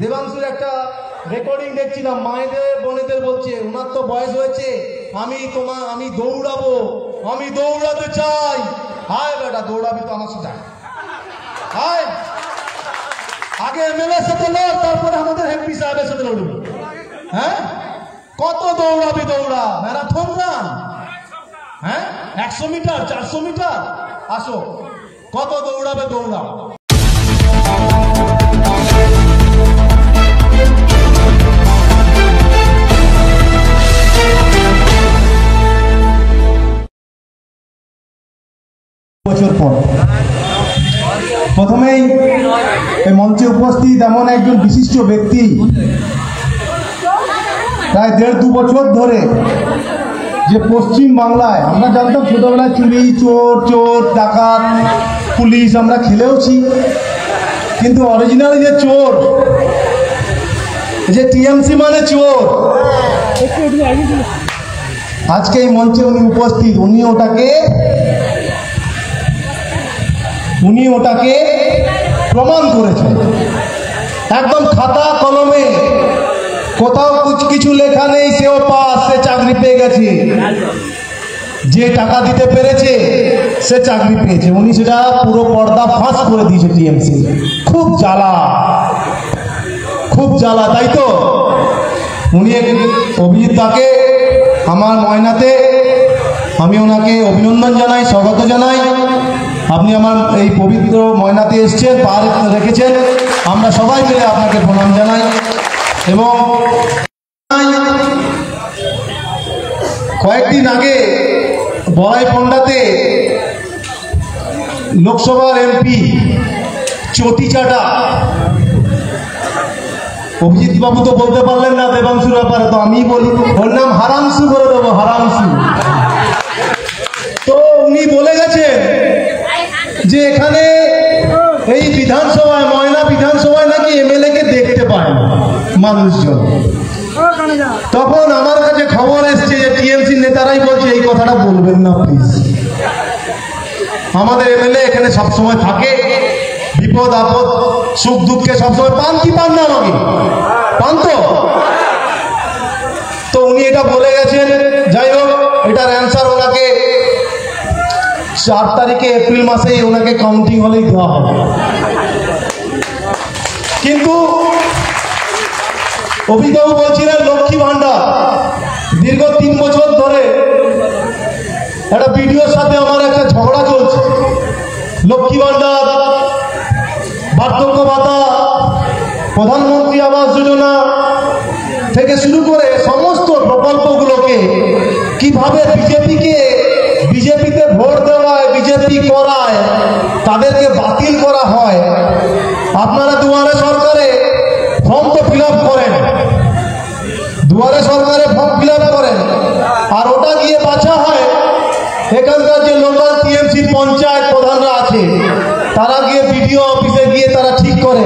দেবাংশুর একটা রেকর্ডিং দেখছিলাম, মায়েদের বোনেদের বলছে ওনার তো বয়স হয়েছে, আমি দৌড়াবো, আমি দৌড়াতে চাই। হায় বেটা, দৌড়াবি তো আমার সাথে, হায় আগে এমএলএ সাথে লড়, তারপরে আমাদের এমপি সাহেবের সাথে লড়বি। হ্যাঁ, কত দৌড়াবি? দৌড়া, ম্যারাথন রান। হ্যাঁ, 100 মিটার, 400 মিটার, আসো, কত দৌড়াবে? দৌড়া। বছর পর প্রথমেই এই মঞ্চে উপস্থিত এমন একজন বিশিষ্ট ব্যক্তি, প্রায় 1.5-2 বছর ধরে যে পশ্চিম বাংলায় আমরা জানতাম ছোটবেলায় চুরি, চোর ডাকাত, পুলিশ আমরা খেলেওছি, কিন্তু অরিজিনাল যে চোর, যে টিএমসি মানে চোর, আজকে এই মঞ্চে উনি উপস্থিত। উনি ওটাকে প্রমাণ করেছেন, একদম খাতা কলমে, কোথাও কিছু লেখা নেই, সেও পাস, সে চাকরি পেয়ে গেছে, যে টাকা দিতে পেরেছে সে চাকরি পেয়েছে। উনি সেটা পুরো পর্দা ফাঁস করে দিয়েছে টিএমসি। খুব জ্বালা, তাই তো? উনি অভিজিৎ দাকে, আমার ময়নাতে আমি ওনাকে অভিনন্দন জানাই, স্বাগত জানাই। আপনি আমার এই পবিত্র ময়নাতে এসছেন, পা রেখেছেন, আমরা সবাই মিলে আপনাকে প্রণাম জানাই। এবং কয়েকদিন আগে বড়াইপন্ডাতে লোকসভার এমপি চটি চাটা, অভিজিৎ বাবু তো বলতে পারলেন না দেবাংশুর ব্যাপারে, তো আমি বলি, ওর নাম হারাংশু করে দেবো, হারাংশু। তো উনি বলে গেছেন যে এখানে এই বিধানসভায়, ময়না বিধানসভায় নাকি এমএলএ কে দেখতে পায় না মানুষজন। তখন আমার কাছে খবর এসছে যে টিএমসি নেতারাই বলছে এই কথাটা বলবেন না প্লিজ, আমাদের এমএলএ এখানে সবসময় থাকে, বিপদ আপদ সুখ দুঃখে সবসময় পান। কি পান না? আমাকে পান তো উনি এটা বলে গেছেন। যাই হোক, এটার অ্যান্সার ওনাকে 4 তারিখে এপ্রিল মাসেই ওনাকে কাউন্টিং হলেই দেওয়া হবে। কিন্তু অভিজ্ঞবাবু বলছিলেন লক্ষ্মী ভান্ডার, দীর্ঘ 3 বছর ধরে একটা বিডিওর সাথে আমার একটা ঝগড়া চলছে। লক্ষ্মী ভান্ডার, বার্ধক্য ভাতা, প্রধানমন্ত্রী আবাস যোজনা থেকে শুরু করে সমস্ত প্রকল্পগুলোকে কিভাবে বিজেপিতে ভোট দেওয়ায়, বিজেপি করায়, তাদেরকে বাতিল করা হয়। আপনারা দুয়ারে সরকারে ফর্ম তো ফিল আপ করেন, দুয়ারে সরকারে ফর্ম ফিল আপ করেন, আর ওটা গিয়ে বাছা হয় এখানকার যে লোকাল টিএমসি পঞ্চায়েত প্রধানরা আছে, তারা গিয়ে বিডিও অফিসে গিয়ে তারা ঠিক করে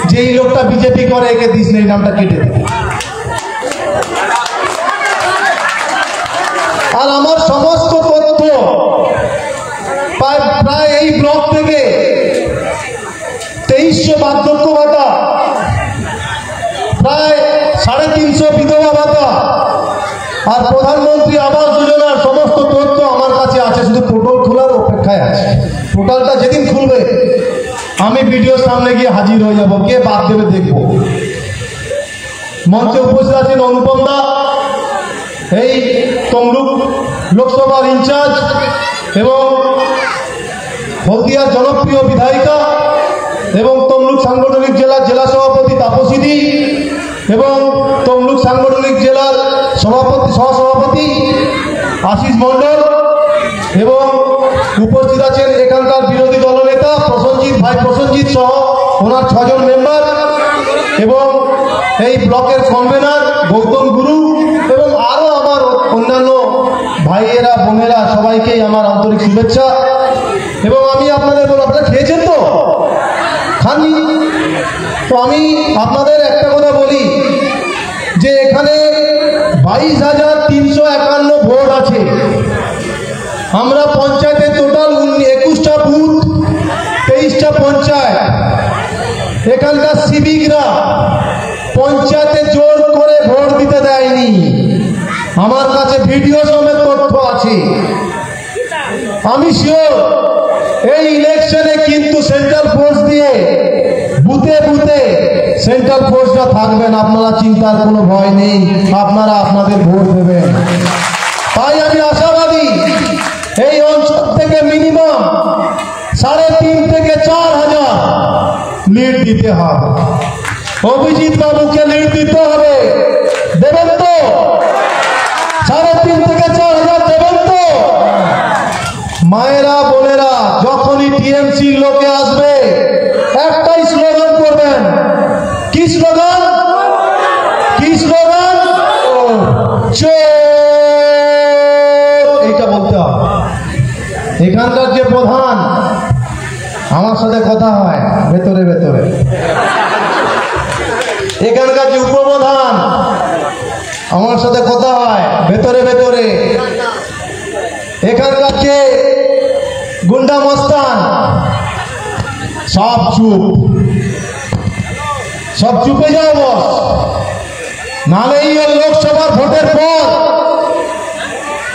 যে এই লোকটা বিজেপি করে, একে দিস নেই, নামটা কেটে দেয়। আর আমার সমস্ত তথ্য প্রায় এই ব্লক থেকে 2300 বার্ধক্য ভাতা, প্রায় 350 বিধবা ভাতা, আর প্রধানমন্ত্রী আবাস যোজনার সমস্ত তথ্য আমার কাছে আছে, শুধু পোর্টাল খোলার অপেক্ষায় আছে। পোর্টালটা যেদিন খুলবে আমি ভিডিওর সামনে গিয়ে হাজির হয়ে যাব, কে বাদ দেবে দেখব। মঞ্চে উপস্থিত আছেন অনুপম দা, এই তমলুক লোকসভার ইনচার্জ এবং হলদিয়ার জনপ্রিয় বিধায়িকা এবং তমলুক সাংগঠনিক জেলার জেলা সভাপতি তাপসীদি এবং তমলুক সাংগঠনিক জেলার সহসভাপতি আশিস মণ্ডল, এবং উপস্থিত আছেন এখানকার বিরোধী দলনেতা প্রসেনজিৎ সহ ওনার 6 জন মেম্বার, এবং এই ব্লকের কনভেনার গৌতম গুরু, এবং আরও আমার অন্যান্য ভাইয়েরা বোনেরা, সবাইকেই আমার আন্তরিক শুভেচ্ছা। এবং আমি আপনাদের বলব, আপনারা খেয়েছেন তো? খাননি তো? আমি আপনাদের একটা কথা বলি যে এখানে 22,351 ভোট আছে। আমরা পঞ্চায়েতের টোটাল 21টা বুথ, 23টা পঞ্চায়েত, এখানকার সিভিকরা পঞ্চায়েতে জোর করে ভোট দিতে দেয়নি। আমার কাছে ভিডিও সমেত তথ্য আছে। আমি শিওর এই ইলেকশনে কিন্তু সেন্ট্রাল ফোর্স দিয়ে বুথে বুথে সেন্ট্রাল ফোর্সটা থাকবেন। আপনারা চিন্তার কোনো ভয় নেই, আপনারা আপনাদের ভোট দেবেন। তাই আমি আশাবাদী এই অঞ্চল থেকে মিনিমাম 3.5 থেকে 4,000 লিড দিতে হবে। অভিজিৎ বাবুকে লিড দিতে হবে। দেবেন তো? 3.5 থেকে 4,000 দেবেন তো? মায়েরা বোনেরা, যখনই টিএমসির লোকে আসবে একটাই স্লোগান করবেন। কি স্লোগান? কি স্লোগান? এইটা বলতে হবে। এখানকার যে প্রধান, আমার সাথে কথা হয় ভেতরে ভেতরে, এখানকার যে উপপ্রধান, আমার সাথে কথা হয় ভেতরে ভেতরে, এখানকার যে গুন্ডা মস্তান, সব চুপ, সব চুপে যাও বস। নাহলে এই লোকসভার ভোটের পর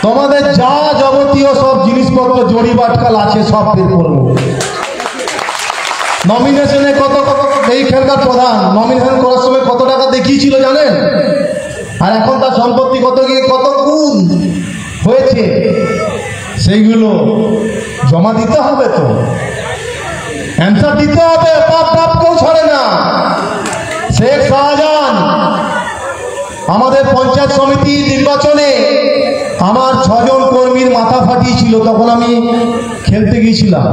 তোমাদের যা যাবতীয় সব জিনিসপত্র জড়ি বাটকাল আছে সব বের করবো। নমিনেশনে কত এইখানকার প্রধান নমিনেশন করার সময় কত টাকা দেখিয়েছিল জানেন? আর এখন তার সম্পত্তি কত গিয়ে কত গুণ হয়েছে, সেইগুলো জমা দিতে হবে, তো অ্যান্সার দিতে হবে। পাপ পাপ কেউ ছাড়ে না। শেখ শাহজাহান আমাদের পঞ্চায়েত সমিতি নির্বাচনে আমার 6 জন কর্মীর মাথা ফাটিয়েছিল। তখন আমি খেলতে গিয়েছিলাম।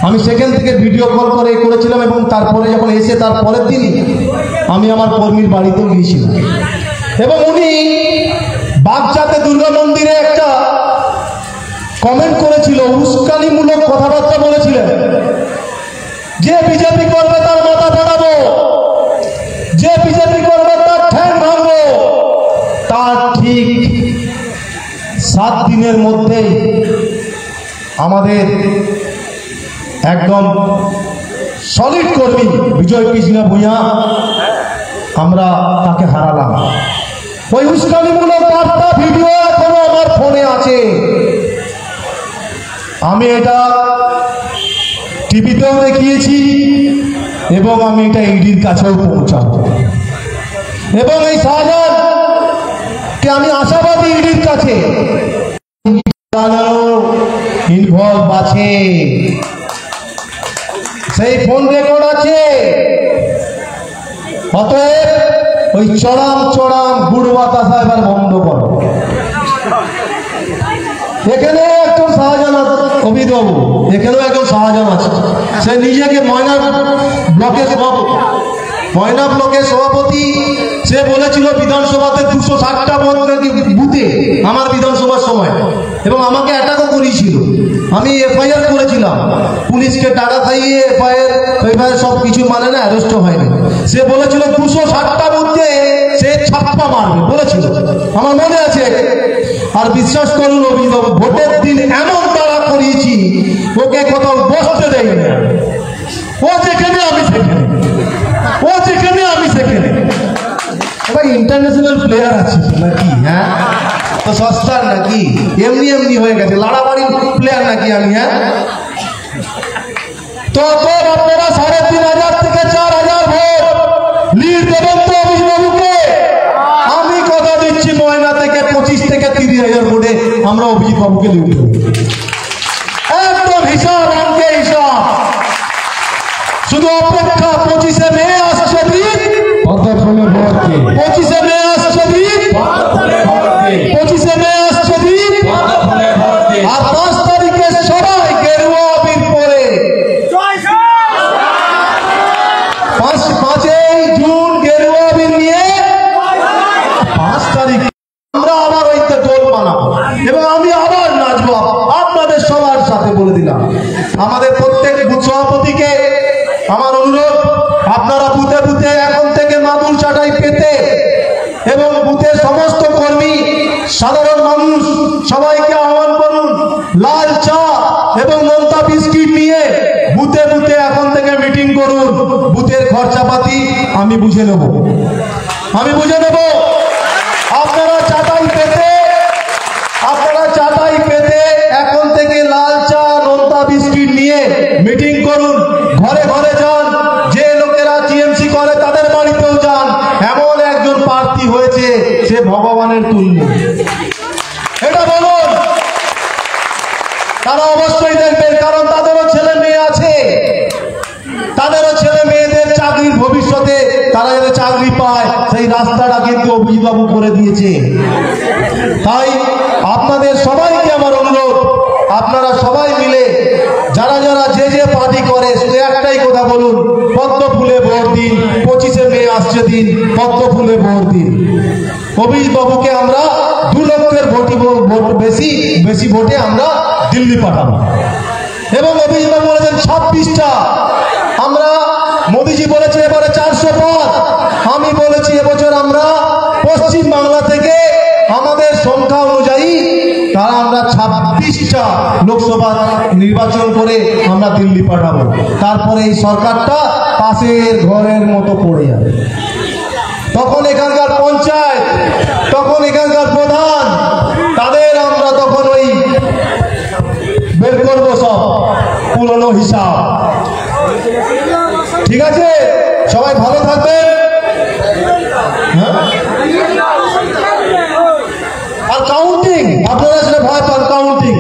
আমি সেখান থেকে ভিডিও কল করে করেছিলাম এবং তারপরে যখন এসে তার পরের দিনই আমি আমার কর্মীর বাড়িতেও গিয়েছিলাম। এবং উনি বাগজাতে দুর্গা মন্দিরে একটা কমেন্ট করেছিল, উস্কানিমূলক কথাবার্তা বলেছিলেন। যে বিজেপি করবে তার মাথা ফাটাবো, যে বিজেপি করবে তার ঠ্যাং ভাঙবো। তার ঠিক 7 দিনের মধ্যেই আমাদের একদম সলিড কর্মী বিজয় কৃষ্ণ ভূঁইয়া, আমরা তাকে হারালাম। ওই উস্কানিমূলক বার্তা ভিডিও এখনো আমার ফোনে আছে। আমি এটা টিভিতেও দেখিয়েছি এবং আমি এটা ইডির কাছেও পৌঁছাবো। এবং এই শাহজাহানকে আমি আশাবাদী ইডির কাছে ইনভলভ আছে, সেই ফোন রেকর্ড আছে। অতএব ওই চড়াম চড়াম গুড় বাতাসা এবার বন্ধ করো। এখানে একজন শাহজাহান অভিবাবু, এখানেও একজন শাহজাহান আছে। সে নিজেকে ময়না ব্লকের সভাপতি। সে বলেছিল বিধানসভাতে 260টা বুথে আমার বিধানসভার সময়, এবং আমাকে অ্যাটাকও করিয়েছিল। আমি এফআইআর করেছিলাম, পুলিশকে টাকা খাইয়ে এফআইআর সব কিছু মানে না, অ্যারেস্টও হয়নি। সে বলেছিল 260টা বুথে সে ছাপ্পা মারবে বলেছিল, আমার মনে আছে। আর বিশ্বাস করুন অভিযোগ, ভোটের দিন এমন তাড়া করিয়েছি ওকে কোথাও বসতে দেয়নি। ও যেখানে আমি সেখানে, ও যেখানে আমি সেখানে। ভাই ইন্টারন্যাশনাল প্লেয়ার আছে নাকি? হ্যাঁ, তো সস্তার নাকি? এমনি এমনি হয়ে গেছে, লাড়াবাড়ি প্লেয়ার নাকি আমি? হ্যাঁ, তো আপনারা 3,500 থেকে 4,000 ভোট লিড দেবেন তো অভিজিৎবাবুকে? আমি কথা দিচ্ছি ময়না থেকে 25 থেকে 30,000 ভোটে আমরা অভিজিৎবাবুকে লিড দেব। একদম হিসাব, অঙ্কে হিসাব। শুধু অপেক্ষা, 25শে মে আসছে দিন, 25শে মে আসছে দিন, 25শে মে আসছে দিন। আর 5 তারিখে সবাই গেরুয়া আবির পরে, 5ই জুন গেরুয়া আবির নিয়ে 5 তারিখ আমরা আবার ওই দোল বানাবো এবং আমি আবার নাচবো আপনাদের সবার সাথে। বলে দিলাম আমাদের প্রত্যেক বুথ সভাপতিকে আমার অনুরোধ, আপনারা বুথে বুথে এখন থেকে মাদুর চাটাই পেতে এবং বুথের সমস্ত কর্মী, সাধারণ মানুষ সবাইকে আহ্বান করুন, লাল চা এবং নোনতা বিস্কিট নিয়ে বুথে বুথে এখন থেকে মিটিং করুন। বুথের খরচাপাতি আমি বুঝে নেব, আপনারা চাটাই পেতে এখন থেকে লাল চা নোনতা বিস্কিট নিয়ে মিটিং করুন, ঘরে ঘরে যান, যে লোকেরা টিএমসি করে তাদের বাড়িতেও যান। এমন একজন প্রার্থী হয়েছে সে ভগবানের তুল্য, এটা বলুন। তারা অবশ্যই দেখবেন, কারণ তাদেরও ছেলে মেয়ে আছে, তাদেরও ছেলে মেয়েদের চাকরির ভবিষ্যতে তারা যাতে চাকরি পায় সেই রাস্তাটা কিন্তু অভিজিৎবাবু করে দিয়েছে। তাই আপনাদের সবাইকে আমার অনুরোধ, আপনারা সবাই মিলে যারা যারা যে পার্টি করে শুধু একটাই কথা বলুন, পদ্ম ফুলে ভোট দিন। 25শে মে আসছে দিন, পদ্ম ফুলে ভোট দিন। অভিজিৎবাবুকে আমরা 2 লক্ষের ভোট বেশি ভোটে আমরা দিল্লি পাঠাবো। এবং অভিজিৎবাবু বলেছেন 26টা, আমরা মোদিজি বলেছে এবারে 400 পদ, আমি বলেছি এবছর আমরা পশ্চিম বাংলা থেকে আমাদের সংখ্যা অনুযায়ী তারা আমরা 26টা লোকসভা নির্বাচন করে আমরা দিল্লি পাঠাবো। তারপরে এই সরকারটা পাশের ঘরের মতো পড়ে যাবে। তখন এখানকার পঞ্চায়েত, তখন এখানকার প্রধান, তাদের আমরা তখন ওই বের করবো সব পুরনো হিসাব। ঠিক আছে, সবাই ভালো থাকবেন। আর কাউন্টিং, আপনারা সেটা ভয় পান কাউন্টিং।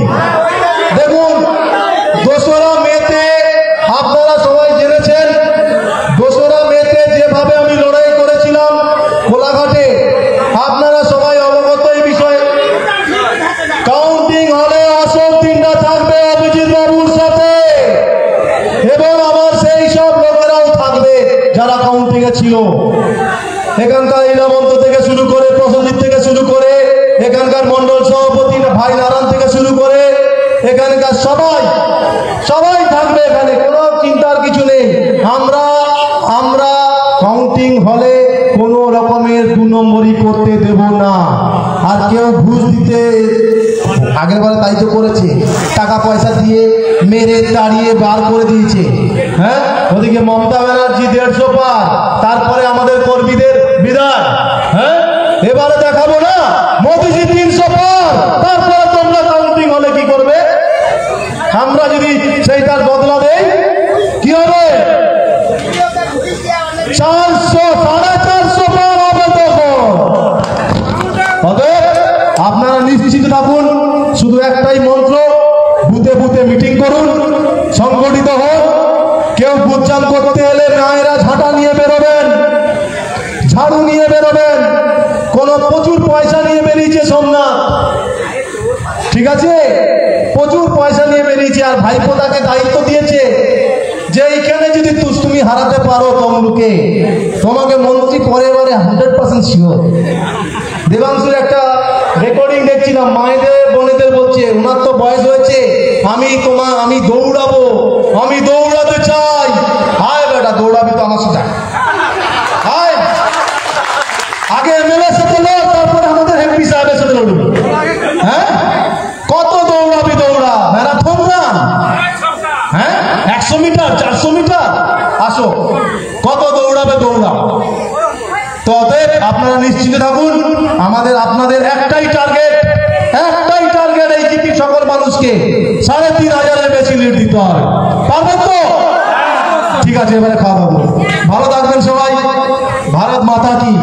দেখুন 2রা মেতে আপনারা সবাই জেনেছেন, 2রা মেতে যেভাবে আমি লড়াই করেছিলাম কোলাঘাটে, আপনারা সবাই অবগত এই বিষয়ে। কাউন্টিং হলে অশোক দিনটা থাকবে অভিজিৎ বাবুর সাথে, এবং আমার সেই সব লোকেরাও থাকবে যারা কাউন্টিং এ ছিল। এখানকার ইলামন্ত থেকে শুরু করে, প্রসঞ্জিৎ থেকে শুরু করে, এখানকার মন্ডল সভাপতি ভাই নারায়ণ থেকে শুরু করে, এখানকার সবাই থাকবে, এখানে কোনো চিন্তার কিছু নেই। আমরা কাউন্টিং হলে কোনো রকমের 2 নম্বরই করতে দেব না। আর কেউ ঘুষ দিতে আগের বারে তাই তো করেছে, টাকা পয়সা দিয়ে মেরে তাড়িয়ে বার করে দিয়েছে। হ্যাঁ, ওদিকে মমতা ব্যানার্জি 150 পার, তারপরে আমাদের কর্মীদের বিদায়। হ্যাঁ, এবারে দেখাবো না মোদিজি 300 পার, তারপরে তোমরা কাউন্টিং হলে কি করবে? আমরা যদি সেইটার বদলা দেই কি হবে? 400 450 পার হবে তখন। আপনারা নিশ্চিত থাকুন, শুধু একটাই মন্ত্র, বুথে বুথে মিটিং করুন, সংগঠিত হন। কেউ বুথজাম করতে এলে মায়েরা ঝাঁটা নিয়ে বেরোবেন, ঝাড়ু নিয়ে বেরোবেন। প্রচুর পয়সা নিয়ে বেরিয়েছে সোমনাথ, ঠিক আছে, প্রচুর পয়সা নিয়ে বেরিয়েছে। আর ভাইপো তাকে দায়িত্ব দিয়েছে যে এইখানে যদি তুমি হারাতে পারো তমলুকে, তোমাকে মন্ত্রী পরেবারে 100% শিওর। দেবাংশুর একটা রেকর্ডিং দেখছিলাম, মায়েদের বোনেদের বলছে ওনার তো বয়স হয়েছে, আমি দৌড়াবো, আমি দৌড়াতে চাই। হায় বেটা, দৌড়াবি তো আমার সাথে, হায় আগে এমএলএ সাথে লড়, তারপরে আমাদের এমপি সাহেবের সাথে লড়বি। হ্যাঁ, কত দৌড়াবি? দৌড়া, ম্যারাথন রান। হ্যাঁ, 100 মিটার 400 মিটার, আসো, কত দৌড়াবে দৌড়া। তো অতএব আপনারা নিশ্চিত থাকুন, আপনাদের একটাই টার্গেট, এই জিপি সকল মানুষকে 3500-এর বেশি লিড দিতে হবে। পারবেন তো? ঠিক আছে, এবারে খাওয়া দাওয়া। ভালো থাকবেন সবাই। ভারত মাতা কি।